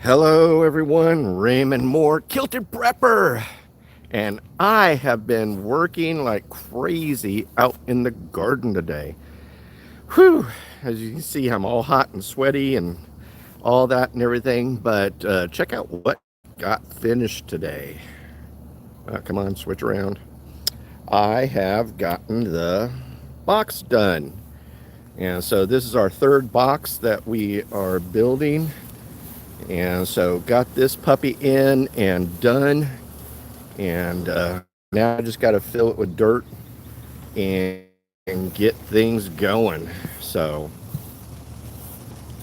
Hello everyone, Raymond Mhor, Kilted Prepper, and I have been working like crazy out in the garden today. Whew, as you can see, I'm all hot and sweaty and all that and everything, but check out what got finished today. Come on, switch around. I have gotten the box done. And so this is our third box that we are building. And so got this puppy in and done, and now I just got to fill it with dirt and, get things going. So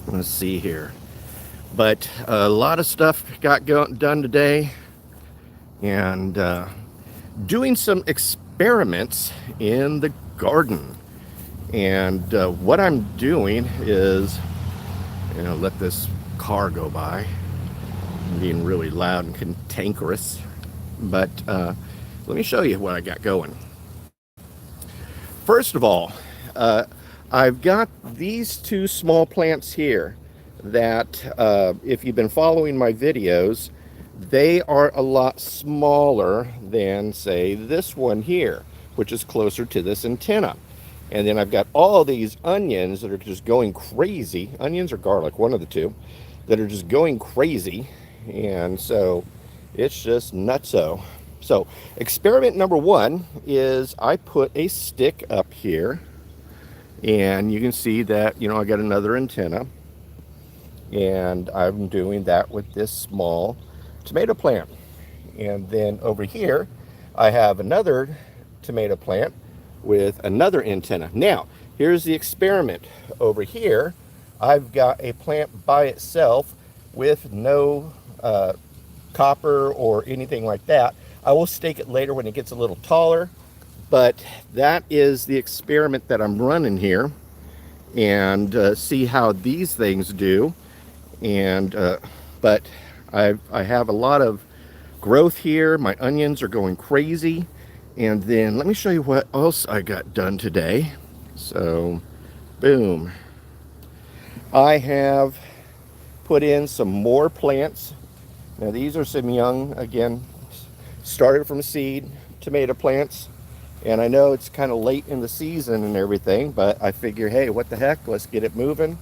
let's see here, but a lot of stuff got done today, and doing some experiments in the garden. And what I'm doing is, let this car go by. I'm being really loud and cantankerous, but let me show you what I got going. First of all, I've got these two small plants here that if you've been following my videos, they are a lot smaller than, say, this one here, which is closer to this antenna. And then I've got all these onions that are just going crazy. Onions or garlic, one of the two, that are just going crazy. And so it's just nutso. So experiment number one is I put a stick up here, and you can see that, I got another antenna, and I'm doing that with this small tomato plant. And then over here I have another tomato plant with another antenna. Now here's the experiment. Over here I've got a plant by itself with no copper or anything like that. I will stake it later when it gets a little taller, but that is the experiment that I'm running here, and see how these things do. And but I have a lot of growth here. My onions are going crazy. And then let me show you what else I got done today. So boom, I have put in some more plants. Now these are some young, again, started from seed tomato plants. And I know it's kind of late in the season and everything, but I figure, hey, what the heck, let's get it moving.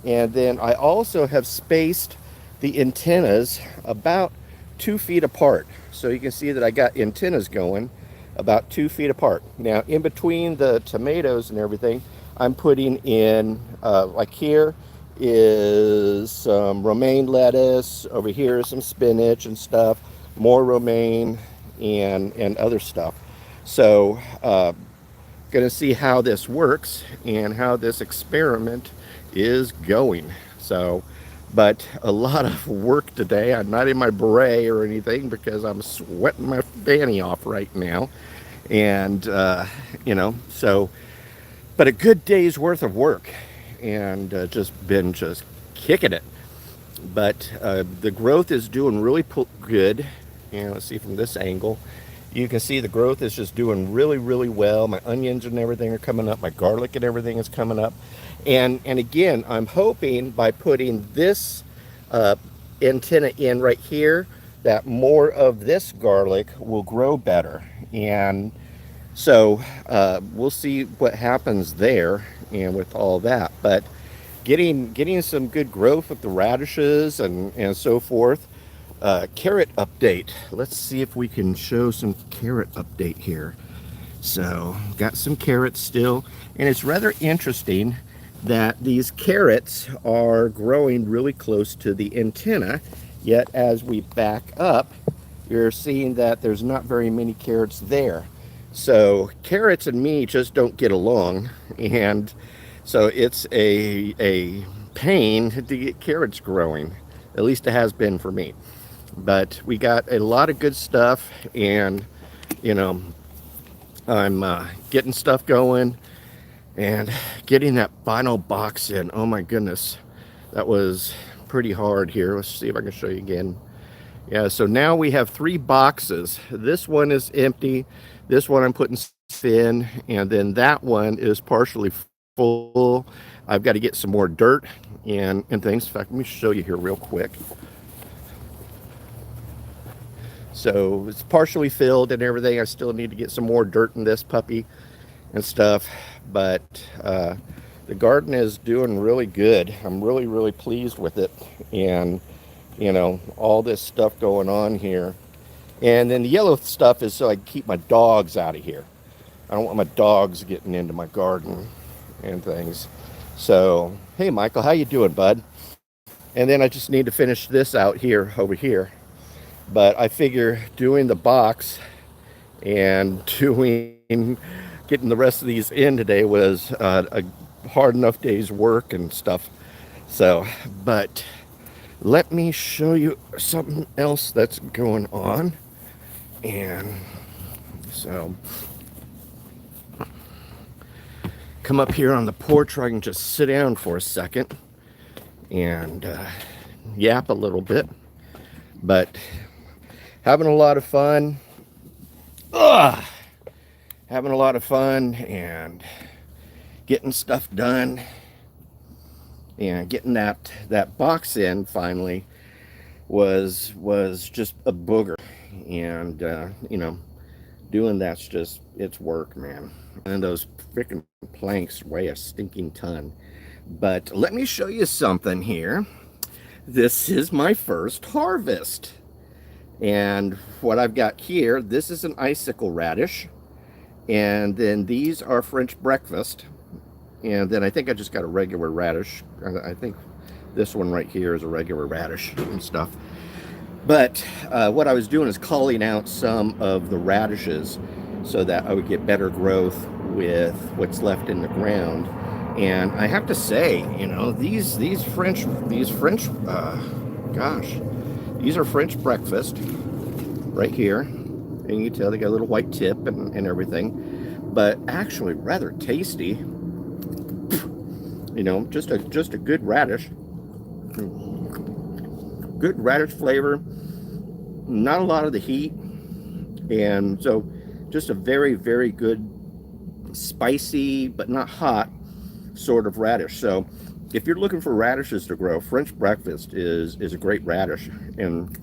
And then I also have spaced the antennas about 2 feet apart. So you can see that I got antennas going about 2 feet apart. Now in between the tomatoes and everything, I'm putting in, like here is some romaine lettuce, over here is some spinach and stuff, more romaine and other stuff. So gonna see how this works and how this experiment is going. So, but a lot of work today. I'm not in my beret or anything because I'm sweating my fanny off right now. And so, but a good day's worth of work, and just kicking it. But the growth is doing really good. And let's see from this angle, you can see the growth is just doing really, really well. My onions and everything are coming up. My garlic and everything is coming up. And again, I'm hoping by putting this antenna in right here, that more of this garlic will grow better. And so we'll see what happens there and with all that. But getting some good growth with the radishes and so forth. Carrot update. Let's see if we can show some carrot update here. So got some carrots still, and it's rather interesting that these carrots are growing really close to the antenna, yet as we back up, you're seeing that there's not very many carrots there. So carrots and me just don't get along, and so it's a pain to get carrots growing. At least it has been for me. But we got a lot of good stuff, and I'm getting stuff going and getting that final box in. Oh my goodness, that was pretty hard here. Let's see if I can show you again. Yeah, so now we have 3 boxes. This one is empty. This one I'm putting stuff in, and then that one is partially full. I've got to get some more dirt and things. In fact, let me show you here real quick. So it's partially filled and everything. I still need to get some more dirt in this puppy and stuff, but the garden is doing really good. I'm really, really pleased with it. And, you know, all this stuff going on here. And then the yellow stuff is so I can keep my dogs out of here. I don't want my dogs getting into my garden and things. So, hey, Michael, how you doing, bud? And then I just need to finish this out here, over here. But I figure doing the box and getting the rest of these in today was a hard enough day's work and stuff. So, but let me show you something else that's going on. And so, come up here on the porch where I can just sit down for a second and yap a little bit. But having a lot of fun. Having a lot of fun and getting stuff done and getting that box in finally was just a booger. And you know, doing that's just, it's work, man. And those freaking planks weigh a stinking ton. But let me show you something here. This is my first harvest. And what I've got here, this is an icicle radish. And then these are French breakfast. And then I think I just got a regular radish. I think this one right here is a regular radish and stuff. But what I was doing is calling out some of the radishes so that I would get better growth with what's left in the ground. And I have to say, you know, these French, gosh, these are French breakfast right here. And you can tell they got a little white tip and everything, but actually rather tasty. You know, just a good radish. Good radish flavor, not a lot of the heat, and so just a very, very good spicy but not hot sort of radish. So if you're looking for radishes to grow, French breakfast is a great radish. And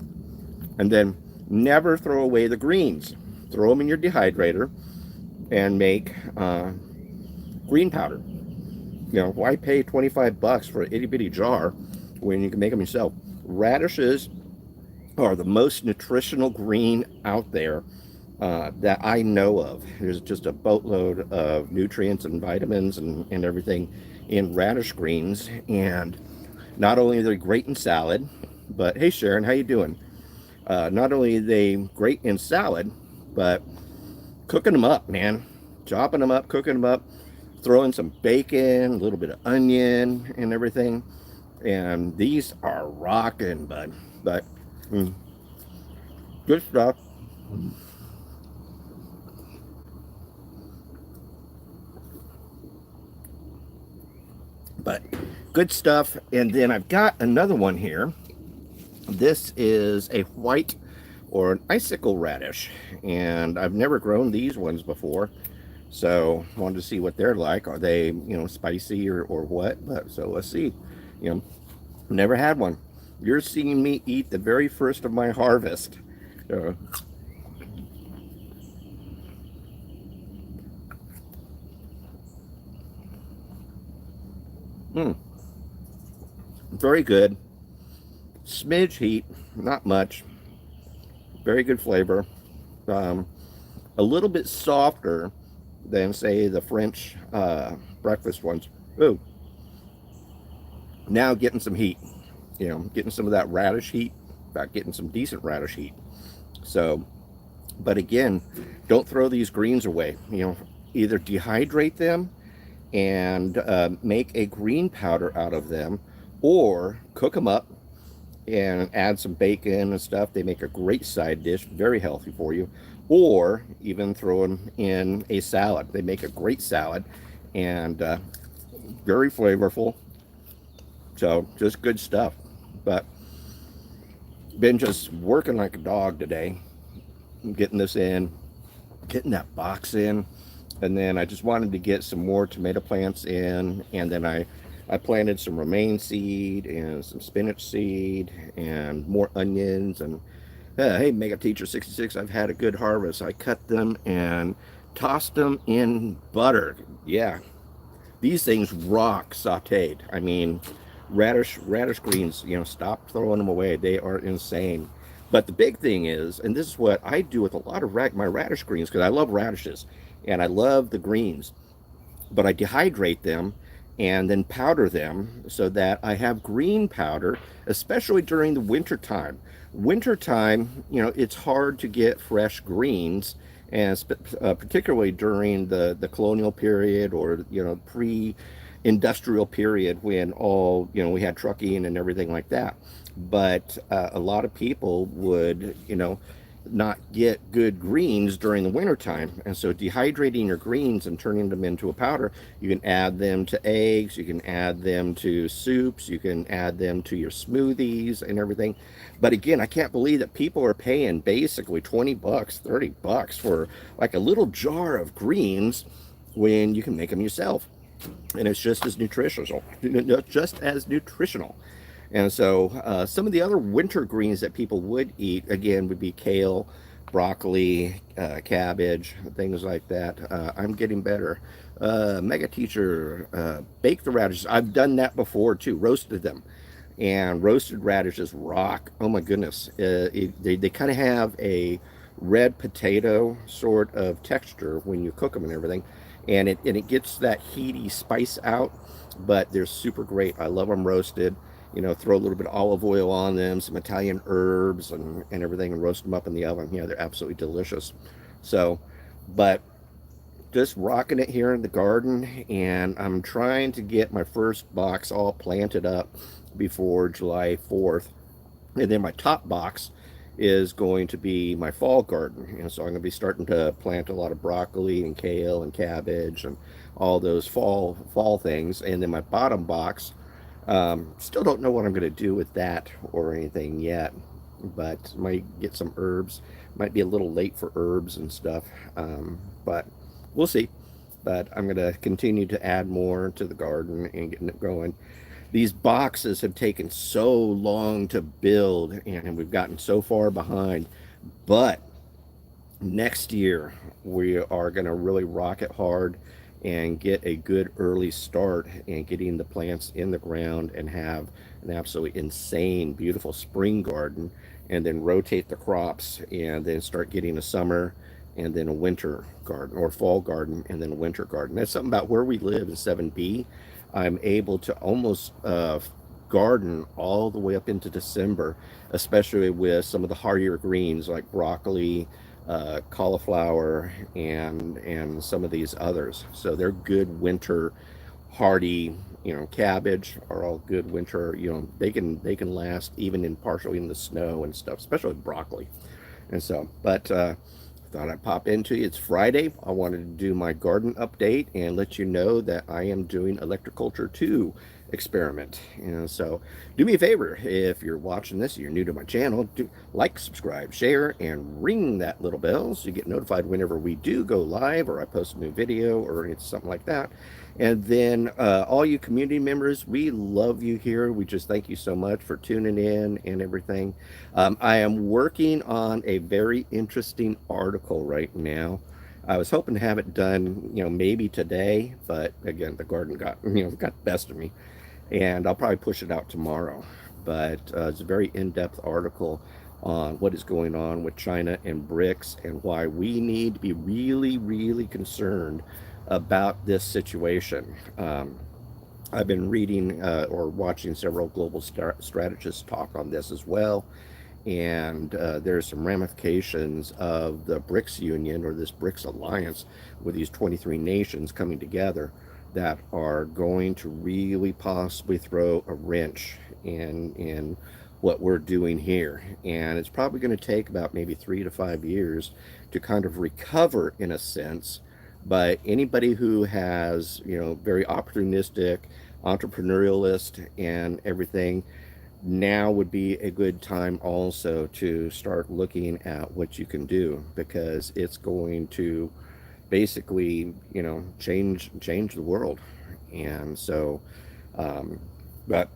then never throw away the greens. Throw them in your dehydrator and make green powder. You know, why pay 25 bucks for an itty bitty jar when you can make them yourself? Radishes are the most nutritional green out there that I know of. There's just a boatload of nutrients and vitamins and everything in radish greens. And not only are they great in salad, but hey Sharon, how you doing? Not only are they great in salad, but cooking them up, man. Chopping them up, cooking them up, throwing some bacon, a little bit of onion and everything. And these are rocking, bud. But good stuff. But good stuff. And then I've got another one here. This is a white or an icicle radish, and I've never grown these ones before, so wanted to see what they're like. Are they, you know, spicy or what? But so let's see. You know, never had one. You're seeing me eat the very first of my harvest. Very good. Smidge heat, not much. Very good flavor. A little bit softer than, say, the French breakfast ones. Ooh. Now getting some heat. You know, getting some of that radish heat. In fact, getting some decent radish heat. So, but again, don't throw these greens away. You know, either dehydrate them and make a green powder out of them, or cook them up and add some bacon and stuff. They make a great side dish, very healthy for you. Or even throw them in a salad. They make a great salad and very flavorful. So just good stuff. But been just working like a dog today, getting this in, getting that box in. And then I just wanted to get some more tomato plants in, and then I planted some romaine seed and some spinach seed and more onions and Hey, Mega Teacher 66, I've had a good harvest. I cut them and tossed them in butter. Yeah, these things rock sauteed. I mean, radish greens, stop throwing them away. They are insane. But the big thing is, and this is what I do with a lot of my radish greens, because I love radishes and I love the greens, but I dehydrate them and then powder them so that I have green powder, especially during the winter time. Winter time, it's hard to get fresh greens, and particularly during the colonial period, or pre-industrial period, when all we had trucking and everything like that. But a lot of people would not get good greens during the wintertime. And so dehydrating your greens and turning them into a powder, you can add them to eggs, you can add them to soups, you can add them to your smoothies and everything. But again, I can't believe that people are paying basically 20 bucks, 30 bucks for like a little jar of greens when you can make them yourself. And it's just as nutritional. And so some of the other winter greens that people would eat, again, would be kale, broccoli, cabbage, things like that. I'm getting better. Mega Teacher, bake the radishes. I've done that before too, roasted them. And roasted radishes rock. Oh my goodness. They kind of have a red potato sort of texture when you cook them and everything. And it gets that heaty spice out, but they're super great. I love them roasted. Throw a little bit of olive oil on them, some Italian herbs and everything, and roast them up in the oven. Yeah, they're absolutely delicious. So, but just rocking it here in the garden, and I'm trying to get my first box all planted up before July 4th. And then my top box is going to be my fall garden. So I'm going to be starting to plant a lot of broccoli and kale and cabbage and all those fall things. And then my bottom box, still don't know what I'm going to do with that or anything yet, but might get some herbs. Might be a little late for herbs and stuff, but we'll see. But I'm going to continue to add more to the garden and getting it going. These boxes have taken so long to build, and we've gotten so far behind. But next year, we are going to really rock it hard and get a good early start and getting the plants in the ground and have an absolutely insane, beautiful spring garden, and then rotate the crops and then start getting a summer and then a winter garden, or fall garden and then a winter garden. That's something about where we live in 7B. I'm able to almost garden all the way up into December, especially with some of the hardier greens like broccoli, cauliflower, and some of these others. So they're good winter hardy. Cabbage are all good winter. They can last even in partially in the snow and stuff, especially broccoli. And so, but thought I'd pop into you. It's Friday. I wanted to do my garden update and let you know that I am doing Electroculture 2 experiment. So do me a favor, if you're watching this, you're new to my channel, do like, subscribe, share, and ring that little bell so you get notified whenever we do go live or I post a new video or it's something like that. And then all you community members, we love you here. We just thank you so much for tuning in and everything. I am working on a very interesting article right now. I was hoping to have it done, maybe today, but again, the garden got the best of me, and I'll probably push it out tomorrow. But it's a very in-depth article on what is going on with China and BRICS and why we need to be really, really concerned about this situation. I've been reading or watching several global strategists talk on this as well. And there's some ramifications of the BRICS Union, or this BRICS alliance with these 23 nations coming together, that are going to really possibly throw a wrench in what we're doing here. And it's probably going to take about maybe 3 to 5 years to kind of recover, in a sense. But anybody who has, very opportunistic, entrepreneurialist and everything, now would be a good time also to start looking at what you can do, because it's going to basically, change the world. And so, but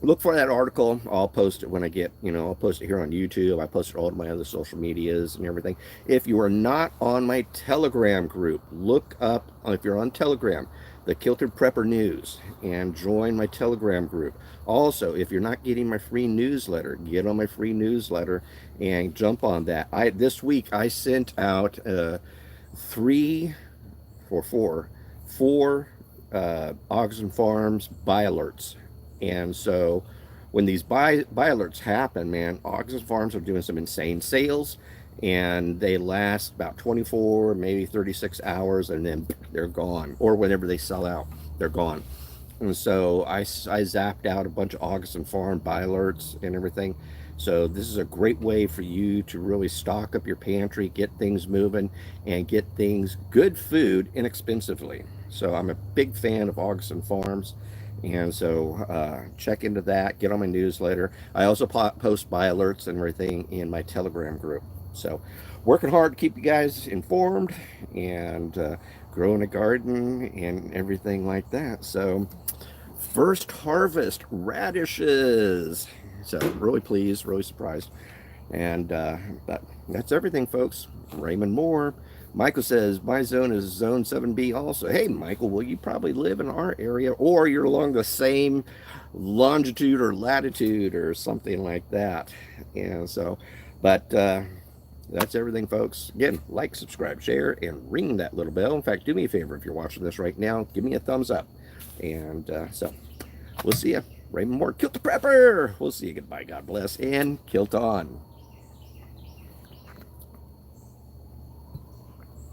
look for that article. I'll post it when I get, I'll post it here on YouTube. I post it all to my other social medias and everything. If you are not on my Telegram group, look up, if you're on Telegram, the Kilted Prepper News, and join my Telegram group. Also, if you're not getting my free newsletter, get on my free newsletter and jump on that. This week I sent out three or four Oxen Farms buy alerts. And so when these buy alerts happen, man, Oxen Farms are doing some insane sales, and they last about 24, maybe 36 hours, and then they're gone. Or whenever they sell out, they're gone. And so I zapped out a bunch of Oxen Farm buy alerts and everything. So this is a great way for you to really stock up your pantry, get things moving, and get things, good food, inexpensively. So I'm a big fan of Oxen Farms. And so check into that, get on my newsletter. I also post buy alerts and everything in my Telegram group. So working hard to keep you guys informed and growing a garden and everything like that. So first harvest radishes. So really pleased, really surprised. And that's everything, folks. Raymond Mhor. Michael says, my zone is zone 7B also. Hey, Michael, well, you probably live in our area, or you're along the same longitude or latitude or something like that. And so, but that's everything, folks. Again, like, subscribe, share, and ring that little bell. In fact, do me a favor if you're watching this right now, give me a thumbs up. And so we'll see you. Raymond Mhor, Kilt the Prepper. We'll see you. Goodbye. God bless. And kilt on.